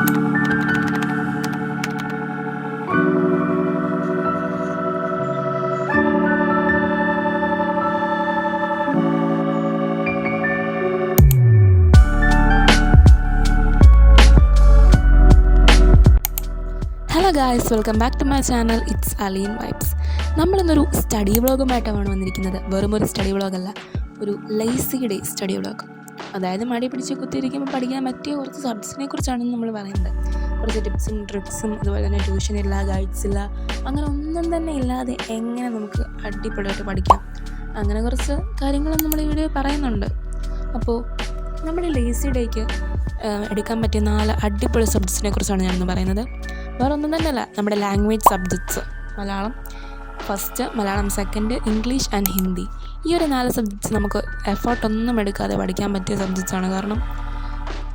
Hello guys, welcome back to my channel. It's Aleen vibes. നമ്മളിന്നൊരു study വ്ളോഗുമായിട്ടാണ് വന്നിരിക്കുന്നത്. വെറും ഒരു സ്റ്റഡി വ്ളോഗല്ല, ഒരു ലേസി ഡേ സ്റ്റഡി വ്ളോഗ്. അതായത് മടി പിടിച്ച് കുത്തിയിരിക്കുമ്പോൾ പഠിക്കാൻ പറ്റിയ കുറച്ച് സബ്ജക്റ്റിനെ കുറിച്ചാണ് നമ്മൾ പറയുന്നത്. കുറച്ച് ടിപ്സും ട്രിക്സും, അതുപോലെ തന്നെ ട്യൂഷനില്ല, ഗൈഡ്സ് ഇല്ല, അങ്ങനെ ഒന്നും തന്നെ ഇല്ലാതെ എങ്ങനെ നമുക്ക് അടിപൊളിയായിട്ട് പഠിക്കാം, അങ്ങനെ കുറച്ച് കാര്യങ്ങളും നമ്മൾ ഈ വീഡിയോ പറയുന്നുണ്ട്. അപ്പോൾ നമ്മുടെ ലേസി ഡേക്ക് എടുക്കാൻ പറ്റിയ 4 അടിപൊളി സബ്ജക്റ്റിനെ കുറിച്ചാണ് ഞാനിന്ന് പറയുന്നത്. വേറെ ഒന്നും തന്നെയല്ല, നമ്മുടെ language subjects. Malayalam first, Malayalam second, English and Hindi. ഈ ഒരു 4 സബ്ജക്ട്സ് നമുക്ക് എഫേർട്ടൊന്നും എടുക്കാതെ പഠിക്കാൻ പറ്റിയ സബ്ജക്ട്സാണ്. കാരണം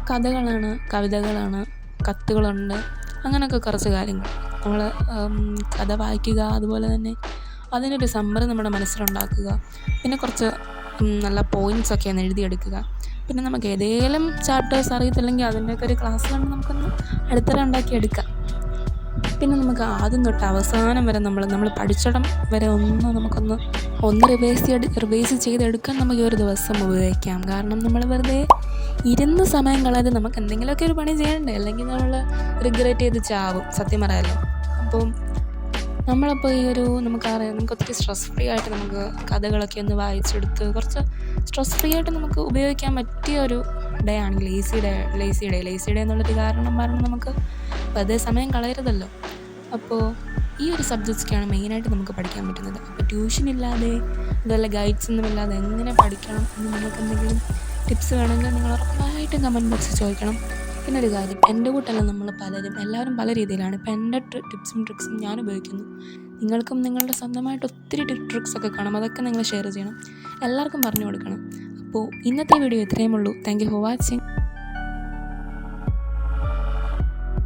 കഥകളാണ്, കവിതകളാണ്, കത്തുകളുണ്ട്, അങ്ങനെയൊക്കെ കുറച്ച് കാര്യങ്ങൾ. നമ്മൾ കഥ വായിക്കുക, അതുപോലെ തന്നെ അതിനൊരു സമ്മറി നമ്മുടെ മനസ്സിലുണ്ടാക്കുക, പിന്നെ കുറച്ച് നല്ല പോയിൻറ്റ്സൊക്കെ ഒന്ന് എഴുതിയെടുക്കുക. പിന്നെ നമുക്ക് ഏതെങ്കിലും ചാപ്റ്റേഴ്സ് അറിയത്തില്ലെങ്കിൽ അതിൻ്റെയൊക്കെ ഒരു ക്ലാസ് കണ്ട് നമുക്കൊന്ന് അടുത്തറ ഉണ്ടാക്കിയെടുക്കാം. പിന്നെ നമുക്ക് ആദ്യം തൊട്ട് അവസാനം വരെ നമ്മൾ പഠിച്ചിടം വരെ നമുക്കൊന്ന് റിവൈസ് ചെയ്തെടുക്കാൻ നമുക്ക് ഈ ഒരു ദിവസം ഉപയോഗിക്കാം. കാരണം നമ്മൾ വെറുതെ ഇരുന്ന് സമയം കളയാതെ നമുക്ക് എന്തെങ്കിലുമൊക്കെ ഒരു പണി ചെയ്യണ്ടേ, അല്ലെങ്കിൽ നമ്മൾ റിഗ്രറ്റ് ചെയ്ത് ചാവും, സത്യം പറയാമല്ലോ. അപ്പോൾ നമ്മളപ്പോൾ നമുക്ക് ഒത്തിരി സ്ട്രെസ് ഫ്രീ ആയിട്ട് നമുക്ക് കഥകളൊക്കെ ഒന്ന് വായിച്ചെടുത്ത് കുറച്ച് സ്ട്രെസ് ഫ്രീ ആയിട്ട് നമുക്ക് ഉപയോഗിക്കാൻ പറ്റിയ ഒരു ഡേ ആണ് ലേസി ഡേ എന്നുള്ളൊരു കാരണം പറഞ്ഞ് നമുക്ക് വെറുതെ സമയം കളയരുതല്ലോ. അപ്പോൾ ഈ ഒരു സബ്ജക്റ്റ്സൊക്കെയാണ് മെയിനായിട്ട് നമുക്ക് പഠിക്കാൻ പറ്റുന്നത്. അപ്പോൾ ട്യൂഷൻ ഇല്ലാതെ, അതുപോലെ ഗൈഡ്സ് ഒന്നും ഇല്ലാതെ എങ്ങനെ പഠിക്കണം എന്ന് നിങ്ങൾക്ക് എന്തെങ്കിലും ടിപ്സ് വേണമെങ്കിൽ നിങ്ങൾ ഉറപ്പായിട്ടും കമൻറ്റ് ബോക്സിൽ ചോദിക്കണം. പിന്നെ ഒരു കാര്യം, എൻ്റെ കൂട്ടല്ല എല്ലാവരും പല രീതിയിലാണ്. ഇപ്പോൾ എൻ്റെ ടിപ്സും ട്രിക്സും ഞാൻ ഉപയോഗിക്കുന്നു. നിങ്ങൾക്കും നിങ്ങളുടെ സ്വന്തമായിട്ട് ഒത്തിരി ട്രിക്സൊക്കെ കാണും, അതൊക്കെ നിങ്ങൾ ഷെയർ ചെയ്യണം, എല്ലാവർക്കും പറഞ്ഞു കൊടുക്കണം. അപ്പോൾ ഇന്നത്തെ വീഡിയോ ഇത്രയും ഉള്ളൂ. Thank you for watching.